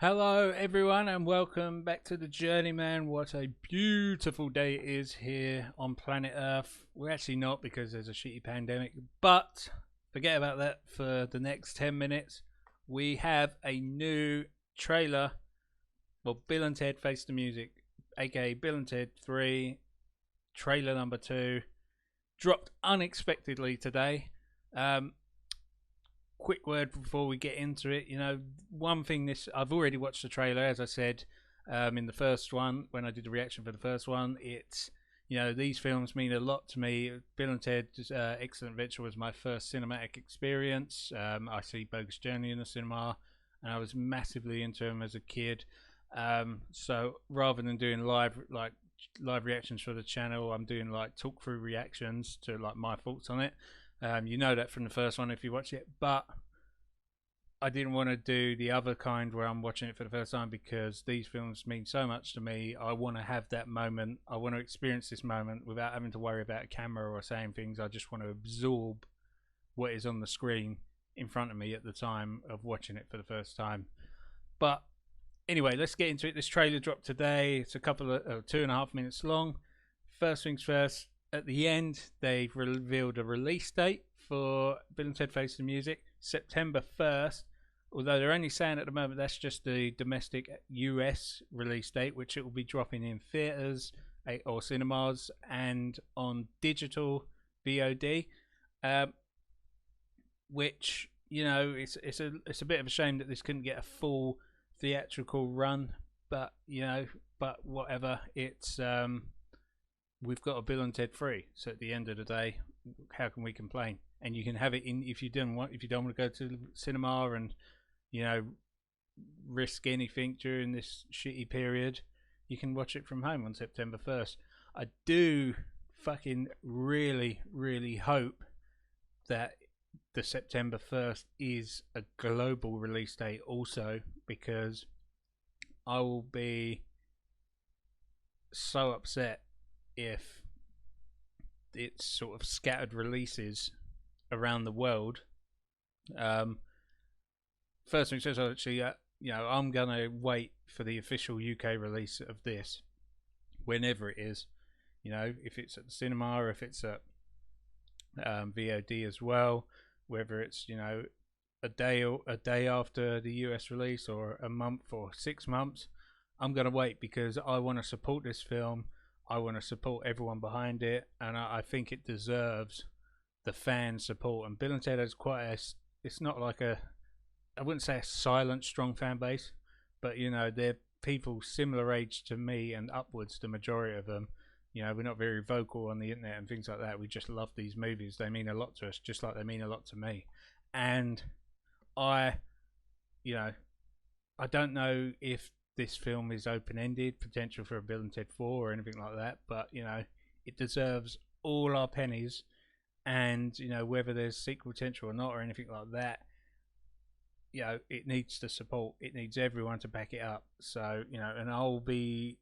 Hello, everyone, and welcome back to the JourneyMan. What a beautiful day it is here on planet Earth. We're actually not because there's a shitty pandemic, but forget about that for the next 10 minutes. We have a new trailer. Well, Bill and Ted Face the Music, aka Bill and Ted 3, trailer number 2, dropped unexpectedly today. Um, Quick word before we get into it. One thing, this I've already watched the trailer, as I said, in the first one when I did the reaction for the first one. It's these films mean a lot to me. Bill and Ted's Excellent Adventure was my first cinematic experience. I see Bogus Journey in the cinema, and I was massively into them as a kid. So rather than doing live reactions for the channel, I'm doing like talk through reactions to like my thoughts on it. You know that from the first one if you watch it, but I didn't want to do the other kind where I'm watching it for the first time because these films mean so much to me. I want to have that moment. I want to experience this moment without having to worry about a camera or saying things. I just want to absorb what is on the screen in front of me at the time of watching it for the first time. But anyway, let's get into it. This trailer dropped today. It's a couple of 2.5 minutes long. First things first, at the end, they've revealed a release date for Bill and Ted Face the Music, September 1st. Although they're only saying at the moment that's just the domestic US release date, which it will be dropping in theatres or cinemas and on digital VOD. Which it's a bit of a shame that this couldn't get a full theatrical run, but whatever. It's we've got a Bill and Ted 3, so at the end of the day, how can we complain? And you can have it in if you don't want to go to the cinema and risk anything during this shitty period. You can watch it from home on September 1st. I do fucking really hope that the September 1st is a global release date also, because I will be so upset if it's sort of scattered releases around the world. First thing says, actually, I'm gonna wait for the official UK release of this, whenever it is. If it's at the cinema or if it's at VOD as well, whether it's a day after the US release or a month or 6 months. I'm gonna wait because I want to support this film. I want to support everyone behind it, and I think it deserves the fan support. And Bill and Ted has quite it's not like I wouldn't say a silent, strong fan base, but they're people similar age to me and upwards, the majority of them. We're not very vocal on the internet and things like that. We just love these movies. They mean a lot to us, just like they mean a lot to me. And I don't know if this film is open-ended, potential for a Bill and Ted 4 or anything like that, but it deserves all our pennies. And whether there's sequel potential or not or anything like that, it needs the support. It needs everyone to back it up. So and I'll be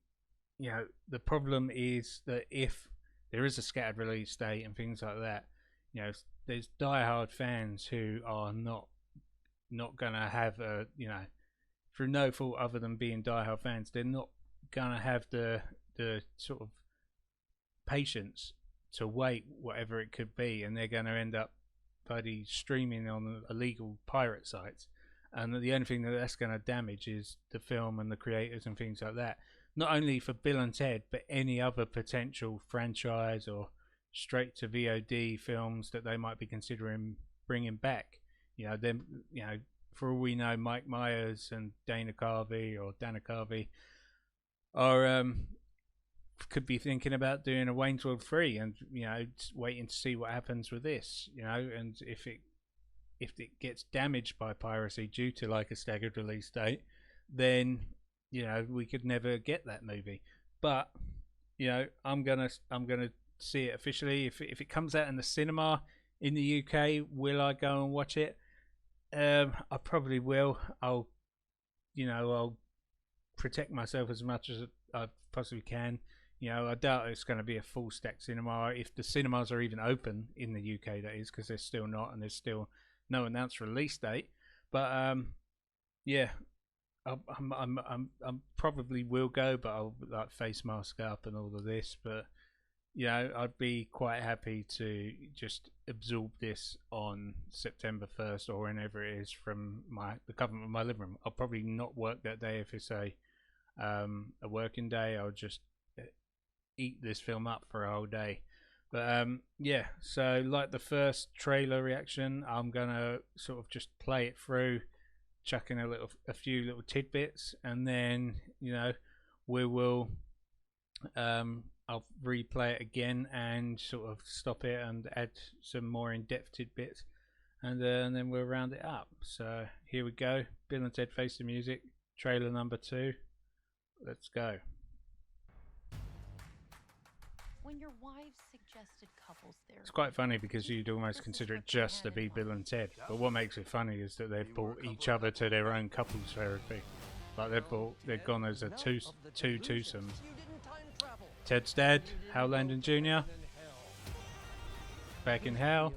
the problem is that if there is a scattered release date and things like that, there's diehard fans who are not gonna have a through no fault other than being diehard fans, they're not gonna have the sort of patience to wait whatever it could be, and they're gonna end up bloody streaming on illegal pirate sites, and the only thing that's gonna damage is the film and the creators and things like that. Not only for Bill and Ted, but any other potential franchise or straight to VOD films that they might be considering bringing back. For all we know, Mike Myers and Dana Carvey are could be thinking about doing a Wayne's World 3, and waiting to see what happens with this. And if it gets damaged by piracy due to like a staggered release date, then we could never get that movie. But I'm gonna see it officially. If it comes out in the cinema in the UK, will I go and watch it? I probably will. I'll protect myself as much as I possibly can. I doubt it's going to be a full stack cinema, if the cinemas are even open in the UK, that is, because they're still not, and there's still no announced release date. But yeah, I'm probably will go, but I'll like face mask up and all of this. But you know, I'd be quite happy to just absorb this on September 1st or whenever it is from the comfort of my living room. I'll probably not work that day if it's a working day. I'll just eat this film up for a whole day. But yeah, so like the first trailer reaction, I'm gonna sort of just play it through, chuck in a few little tidbits, and then you know we will I'll replay it again and sort of stop it and add some more in-depth tidbits, and then we'll round it up. So here we go. Bill and Ted Face the Music, trailer number 2. Let's go. When your wives suggested couples therapy, It's quite funny because you'd almost consider it just to be Bill and Ted, but what makes it funny is that they've brought each other to their own couples therapy. Like they've gone as a twosome. Ted's dad, Hal Landon Jr. Back in hell.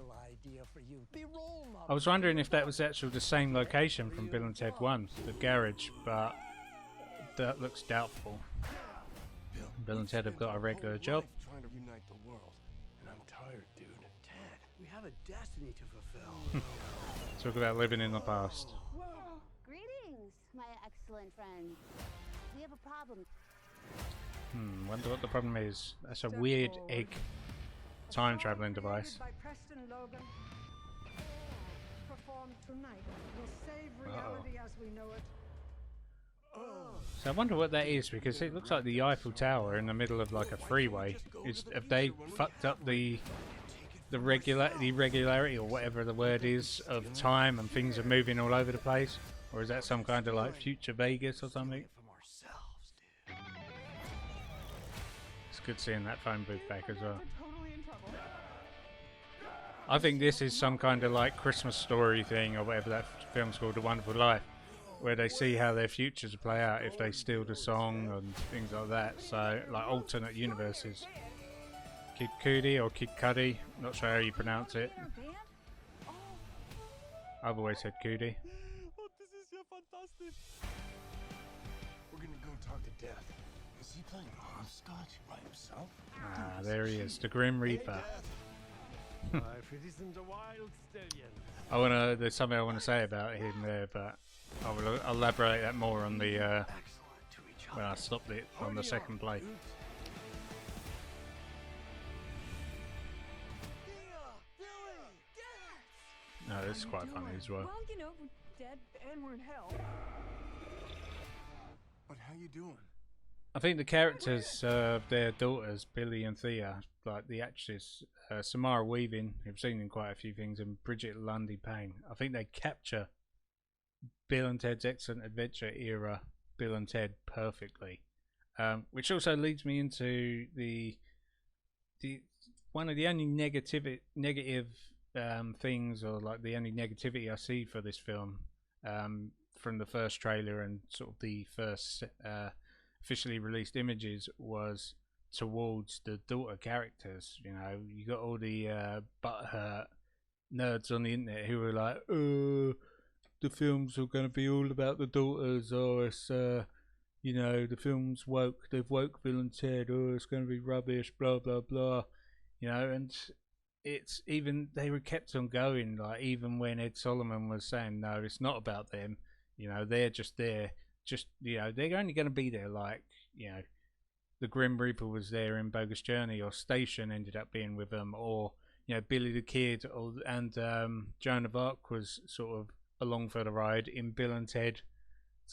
I was wondering if that was actually the same location from Bill and Ted 1, the garage, but that looks doubtful. Bill and Ted have got a regular job. Trying to unite the world, and I'm tired, dude. Ted, we have a destiny to fulfill. Talk about living in the past. Greetings, my excellent friend. We have a problem. Wonder what the problem is. That's a weird egg time traveling device. By Preston Logan. Performed tonight will save reality as we know it. So I wonder what that is, because it looks like the Eiffel Tower in the middle of like a freeway. Have they fucked up the irregularity or whatever the word is of time and things are moving all over the place, or is that some kind of like future Vegas or something? It's good seeing that phone booth back as well. I think this is some kind of like Christmas story thing or whatever that film's called, A Wonderful Life, where they see how their futures play out if they steal the song and things like that. So like alternate universes. Kid Cudi or Kid Cudi, not sure how you pronounce it. I've always said Cudi. We're gonna go talk to Death. Is he playing hopscotch by himself? Ah, there he is, the Grim Reaper. If it isn't a wild stallion. There's something I want to say about him there, but I will elaborate that more on the when I stopped it on the second play. No, this is quite funny as well. Well, you know, we're dead and we're in hell. But how you doing? I think the characters of their daughters, Billy and Thea, like the actress Samara Weaving, who've seen in quite a few things, and Bridget Lundy Payne, I think they capture Bill and Ted's Excellent Adventure era Bill and Ted perfectly. Which also leads me into the one of the only negative things, or like the only negativity I see for this film from the first trailer and sort of the first officially released images, was towards the daughter characters. You know, you got all the butthurt nerds on the internet who were like, oh, the films are going to be all about the daughters, or it's you know, the film's woke, they've woke Bill and Ted, oh, it's going to be rubbish, blah blah blah, you know. And it's even, they were kept on going, like even when Ed Solomon was saying no, it's not about them, you know, they're just there, just, you know, they're only going to be there, like, you know, the Grim Reaper was there in Bogus Journey, or Station ended up being with them, or, you know, Billy the Kid, or and Joan of Arc was sort of along for the ride in Bill and Ted's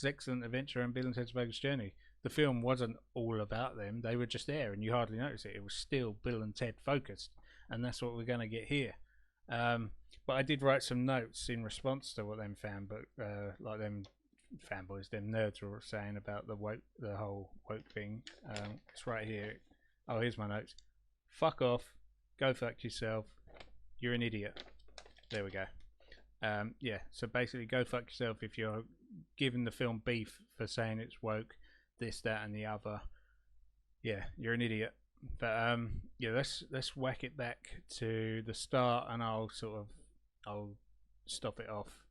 Excellent Adventure and Bill and Ted's Bogus Journey. The film wasn't all about them, they were just there and you hardly noticed it. It was still Bill and Ted focused, and that's what we're going to get here. But I did write some notes in response to what them like them fanboys, them nerds were saying about the whole woke thing. It's right here. Oh, here's my notes. Fuck off, go fuck yourself, you're an idiot. There we go. Yeah, so basically go fuck yourself if you're giving the film beef for saying it's woke, this, that and the other. Yeah, you're an idiot. But yeah, let's whack it back to the start, and I'll stop it off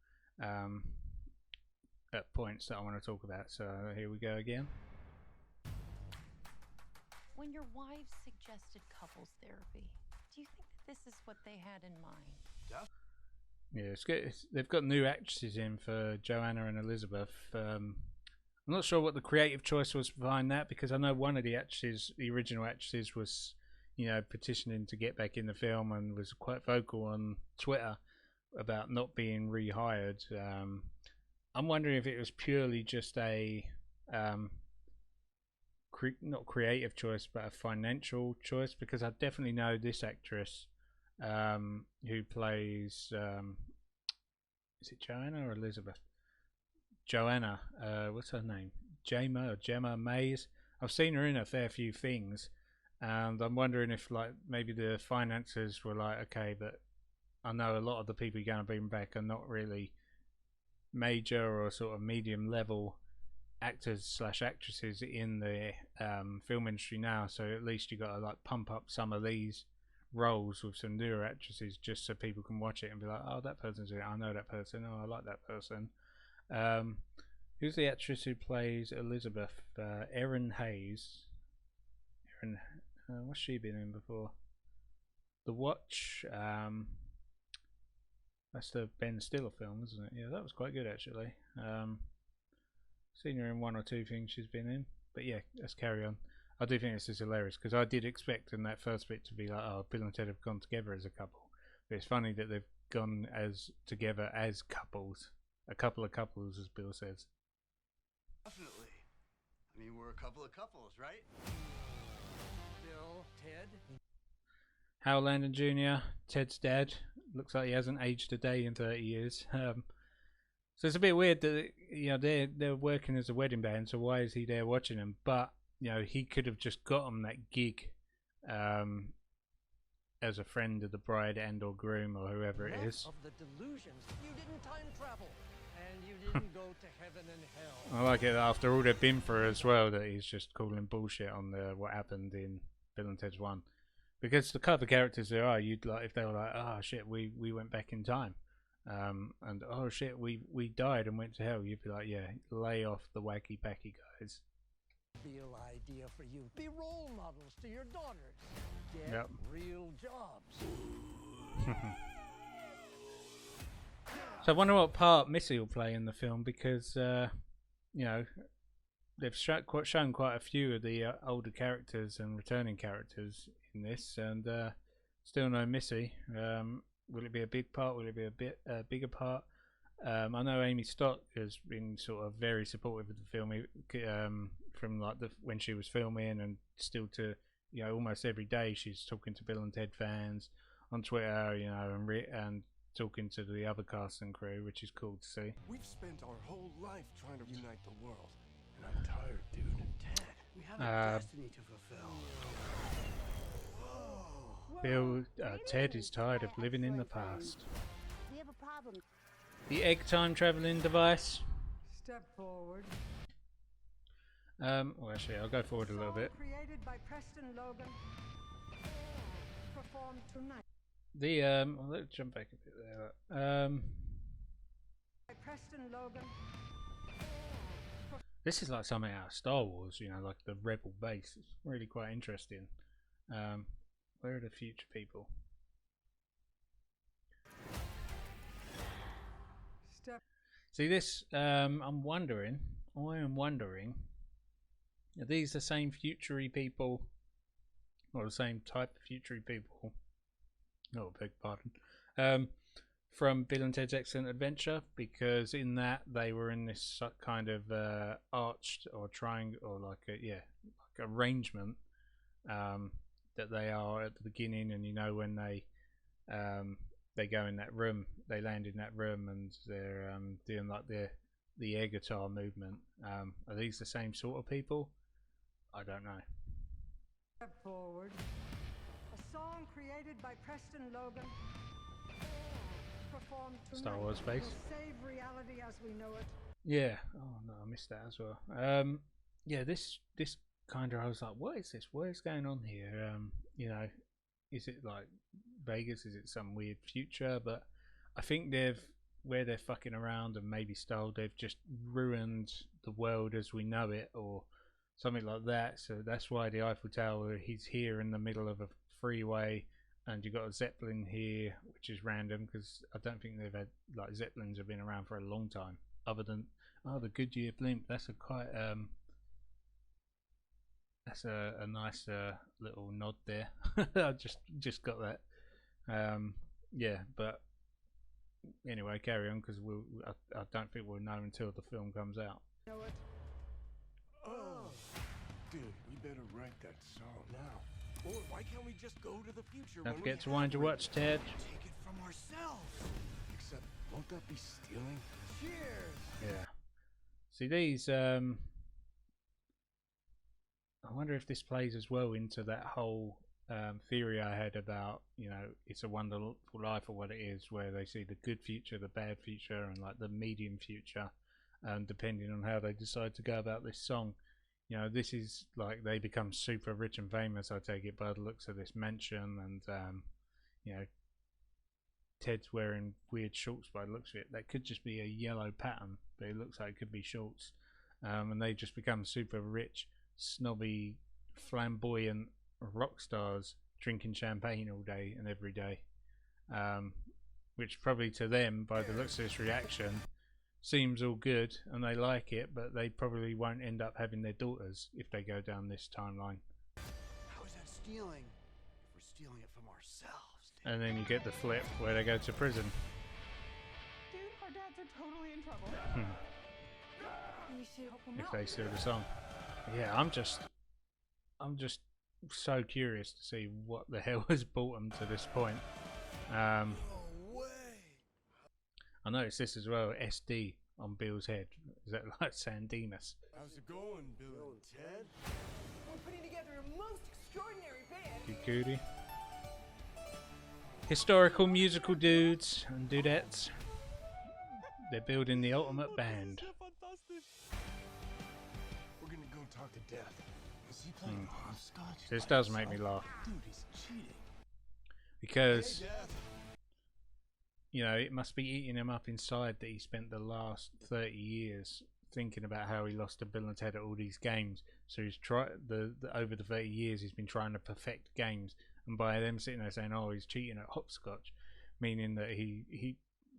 points that I want to talk about. So here we go again. When your wives suggested couples therapy, do you think that this is what they had in mind? Yeah, it's good. They've got new actresses in for Joanna and Elizabeth. I'm not sure what the creative choice was behind that, because I know one of the actresses, the original actresses, was, you know, petitioning to get back in the film and was quite vocal on Twitter about not being rehired. I'm wondering if it was purely just a not creative choice, but a financial choice, because I definitely know this actress who plays is it Joanna or Elizabeth? Joanna, what's her name? Gemma Mays. I've seen her in a fair few things, and I'm wondering if, like, maybe the finances were like, okay, but I know a lot of the people you're going to bring back are not really major or sort of medium level actors / actresses in the film industry now, so at least you got to like pump up some of these roles with some newer actresses just so people can watch it and be like, oh, that person's in it, I know that person, oh, I like that person. Who's the actress who plays Elizabeth? Erin Hayes. What's she been in before? The Watch. That's the Ben Stiller film, isn't it? Yeah, that was quite good actually. Seen her in one or two things she's been in, but yeah, let's carry on. I do think this is hilarious, because I did expect in that first bit to be like, oh, Bill and Ted have gone together as a couple, but it's funny that they've gone as together as couples, a couple of couples, as Bill says. Definitely. I mean, we're a couple of couples, right? Bill, Ted. Hal Landon Jr., Ted's dad, looks like he hasn't aged a day in 30 years. So it's a bit weird that, you know, they're working as a wedding band, so why is he there watching them? But, you know, he could have just got them that gig as a friend of the bride and or groom or whoever it is. Of the delusions. You didn't time travel, and you didn't go to heaven and hell. I like it that after all they've been through as well, that he's just calling bullshit on what happened in Bill and Ted's 1. Because the kind of characters there are, you'd like, if they were like, oh shit, we went back in time. And oh shit, we died and went to hell. You'd be like, yeah, lay off the wacky packy guys. Real idea for you. Be role models to your daughters. Get Yep. real jobs. So I wonder what part Missy will play in the film, because you know, they've shown quite a few of the older characters and returning characters in this, and still no Missy. Will it be a big part? Will it be a bit bigger part? I know Amy Stott has been sort of very supportive of the film, from like when she was filming, and still to, you know, almost every day she's talking to Bill and Ted fans on Twitter, you know, and talking to the other cast and crew, which is cool to see. We've spent our whole life trying to unite the world, and I'm tired, dude. Ted, we have a destiny to fulfill. Ted is tired of living in the past. We have a problem. The egg time traveling device. Step forward. Well, actually, I'll go forward a little bit. Created by Preston Logan. Performed tonight. Let's jump back a bit there. By Preston Logan. This is like something out of Star Wars, you know, like the Rebel base. It's really quite interesting. Where are the future people? Step. See this? I am wondering, are these the same futury people, or the same type of futury people? Oh, beg pardon. From Bill and Ted's Excellent Adventure, because in that they were in this kind of arched or triangle, or like arrangement that they are at the beginning, and you know when they go in that room, they land in that room, and they're doing like the air guitar movement. Are these the same sort of people? I don't know. Step forward. A song created by Preston Logan. Performed tonight. Star Wars base. Will save reality as we know it. Yeah. Oh no, I missed that as well. Yeah, this kind of, I was like, what is this? What is going on here? You know, is it like Vegas? Is it some weird future? But I think they've where they're fucking around and maybe style, they've just ruined the world as we know it, or something like that. So that's why the Eiffel Tower, he's here in the middle of a freeway, and you've got a Zeppelin here, which is random because I don't think they've had, like, Zeppelins have been around for a long time, other than the Goodyear blimp. That's a quite that's a nice little nod there. I just got that. Yeah, but anyway, carry on, because I don't think we'll know until the film comes out. You know what? Oh, dude, we better write that song now. Or why can't we just go to the future? Don't forget to wind your watch, Ted. Take it from ourselves. Except, won't that be stealing? Cheers. Yeah. See these. I wonder if this plays as well into that whole theory I had about, you know, It's a Wonderful Life, or what it is, where they see the good future, the bad future, and like the medium future, depending on how they decide to go about this song. You know, this is like they become super rich and famous, I take it, by the looks of this mansion, and you know, Ted's wearing weird shorts by the looks of it. That could just be a yellow pattern, but it looks like it could be shorts. And they just become super rich, snobby, flamboyant rock stars, drinking champagne all day and every day, which probably to them, by the looks of this reaction, seems all good and they like it, but they probably won't end up having their daughters if they go down this timeline. How is that stealing? If we're stealing it from ourselves. And then you get the flip where they go to prison. Dude, our dads are totally in trouble. We should help them If out. they steal the song. Yeah, I'm just so curious to see what the hell has brought them to this point. No way. I noticed this as well, SD on Bill's head. Is that like San Dimas? How's it going, Bill and Ted? We're putting together a most extraordinary band. You goody. Historical musical dudes and dudettes. They're building the ultimate band. We're gonna go talk to Death. Is he playing hopscotch? This does make me laugh. Dude, he's cheating. Because, Hey, Death. you know, it must be eating him up inside that he spent the last 30 years thinking about how he lost to Bill and Ted at all these games. So he's over the 30 years he's been trying to perfect games, and by them sitting there saying, "Oh, he's cheating at hopscotch," meaning that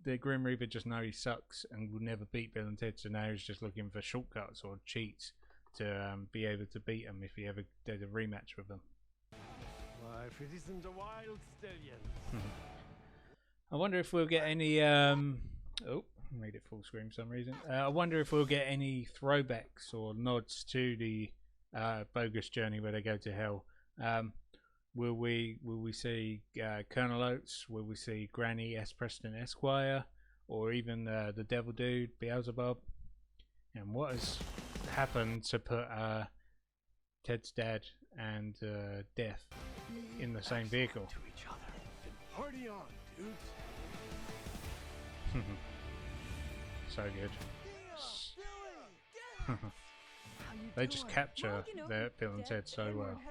the Grim Reaper just know he sucks and will never beat Bill and Ted. So now he's just looking for shortcuts or cheats to be able to beat them if he ever did a rematch with them. Life, it isn't a wild stallion. I wonder if we'll get any oh, made it full screen for some reason. I wonder if we'll get any throwbacks or nods to the bogus journey where they go to hell. Will we see Colonel Oates? Will we see Granny S. Preston Esquire, or even the Devil Dude Beelzebub? And what has happened to put Ted's dad and Death in the same vehicle? To each other. Party on, dudes. So good. They just capture their Bill and Ted so well.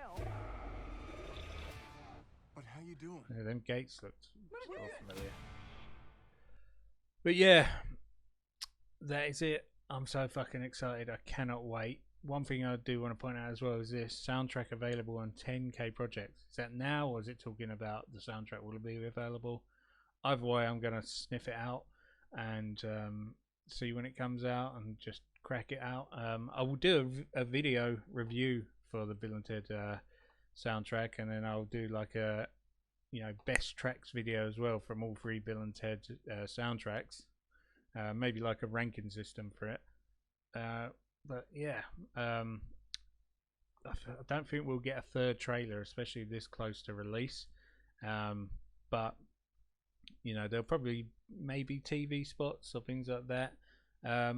But how you doing? Yeah, them gates looked all familiar. But yeah, that is it. I'm so fucking excited. I cannot wait. One thing I do want to point out as well is this soundtrack available on 10K Projects. Is that now, or is it talking about the soundtrack will be available? Either way, I'm going to sniff it out and see when it comes out and just crack it out. I will do a video review for the Bill and Ted soundtrack, and then I'll do like a best tracks video as well from all three Bill and Ted soundtracks. Maybe like a ranking system for it. But yeah, I don't think we'll get a third trailer, especially this close to release. But there'll probably maybe TV spots or things like that. I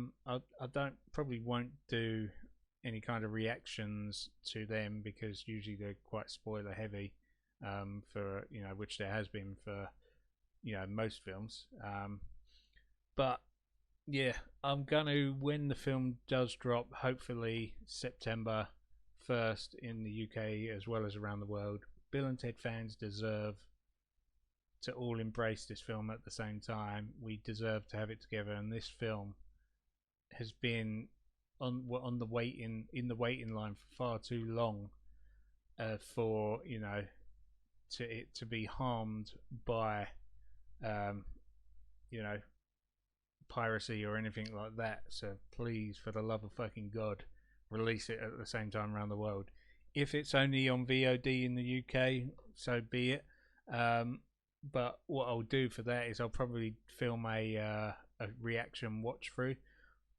probably won't do any kind of reactions to them because usually they're quite spoiler heavy, for which there has been for most films. But yeah, I'm gonna, when the film does drop, hopefully September 1st in the UK as well as around the world, Bill and Ted fans deserve to all embrace this film at the same time. We deserve to have it together, and this film has been on the waiting line for far too long, for to be harmed by piracy or anything like that. So please, for the love of fucking God, release it at the same time around the world. If it's only on VOD in the UK, so be it. But what I'll do for that is I'll probably film a reaction watch through,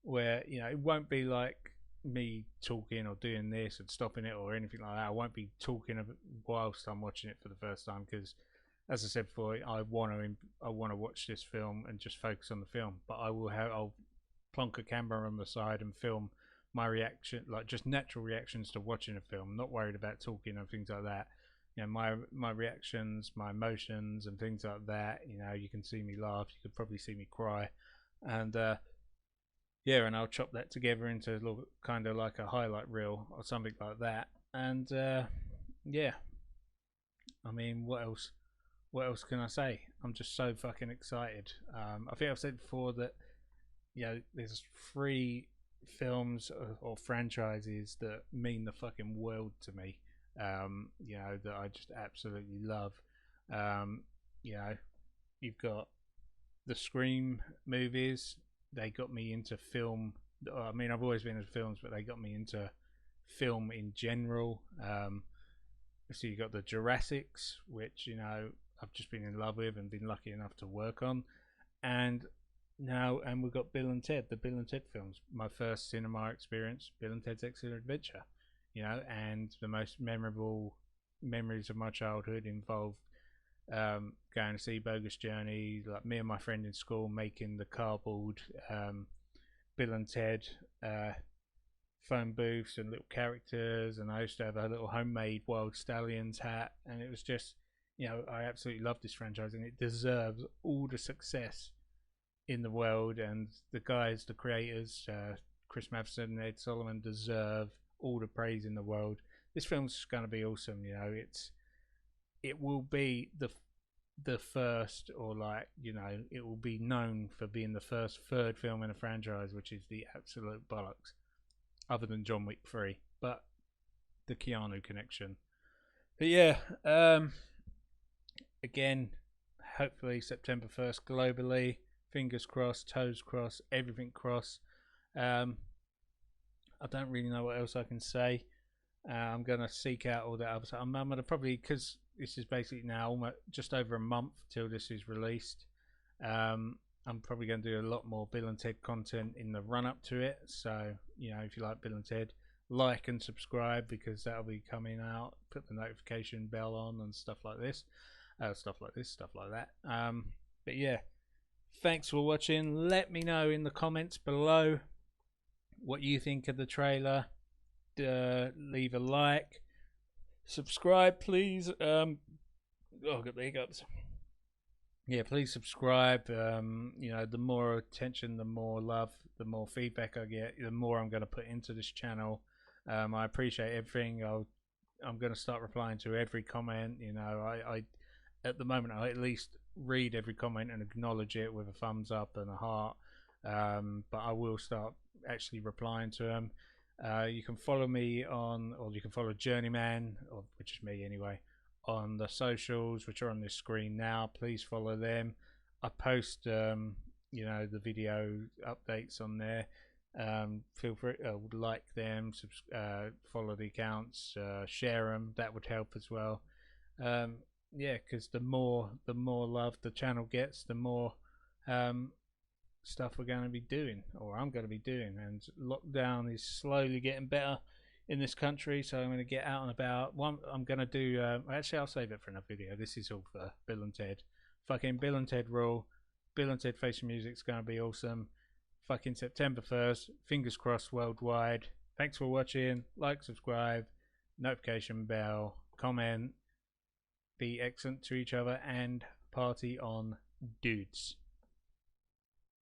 where it won't be like me talking or doing this and stopping it or anything like that. I won't be talking whilst I'm watching it for the first time, because, as I said before, I want to watch this film and just focus on the film. But I'll plonk a camera on the side and film my reaction, like just natural reactions to watching a film. Not worried about talking and things like that. My reactions, my emotions and things like that. You can see me laugh, you could probably see me cry, and and I'll chop that together into a little kind of like a highlight reel or something like that. And I mean, what else can I say? I'm just so fucking excited. I think I've said before that there's 3 films or franchises that mean the fucking world to me. That I just absolutely love. You've got the Scream movies. They got me into film. I mean, I've always been into films, but they got me into film in general. So you got the Jurassics, which I've just been in love with and been lucky enough to work on, and we've got Bill and Ted, the Bill and Ted films. My first cinema experience, Bill and Ted's Excellent Adventure. And the most memorable memories of my childhood involved going to see Bogus Journey, like me and my friend in school making the cardboard Bill and Ted phone booths and little characters, and I used to have a little homemade Wild Stallions hat, and it was just, I absolutely love this franchise, and it deserves all the success in the world, and the guys, the creators, Chris Matheson and Ed Solomon, deserve all the praise in the world. This film's going to be awesome. It will be the first, or it will be known for being the first third film in a franchise, which is the absolute bollocks, other than John Wick 3, but the Keanu connection. But again, hopefully September 1st globally. Fingers crossed, toes crossed, everything crossed. I don't really know what else I can say. I'm going to seek out all that other stuff. I'm going to probably, because this is basically now almost just over a month till this is released, I'm probably going to do a lot more Bill and Ted content in the run up to it. So, if you like Bill and Ted, like and subscribe, because that'll be coming out. Put the notification bell on and stuff like this. Stuff like that. But yeah, thanks for watching. Let me know in the comments below what you think of the trailer. Leave a like, subscribe please. I've got the hiccups. Please subscribe. The more attention, the more love, the more feedback I get, the more I'm going to put into this channel. I appreciate everything. I'm going to start replying to every comment. I at the moment I at least read every comment and acknowledge it with a thumbs up and a heart. But I will start actually replying to them. You can follow me on, or you can follow JourneyMan, which is me anyway, on the socials, which are on this screen now. Please follow them. I post the video updates on there. Feel free like them, follow the accounts, share them. That would help as well. Because the more love the channel gets, the more stuff we're going to be doing, or I'm going to be doing. And lockdown is slowly getting better in this country, so I'm going to get out and about. I'm going to do actually I'll save it for another video. This is all for Bill and Ted. Fucking Bill and Ted rule. Bill and Ted Face Music's going to be awesome. Fucking September 1st, fingers crossed worldwide. Thanks for watching. Like, subscribe, notification bell, comment, be excellent to each other, and party on, dudes.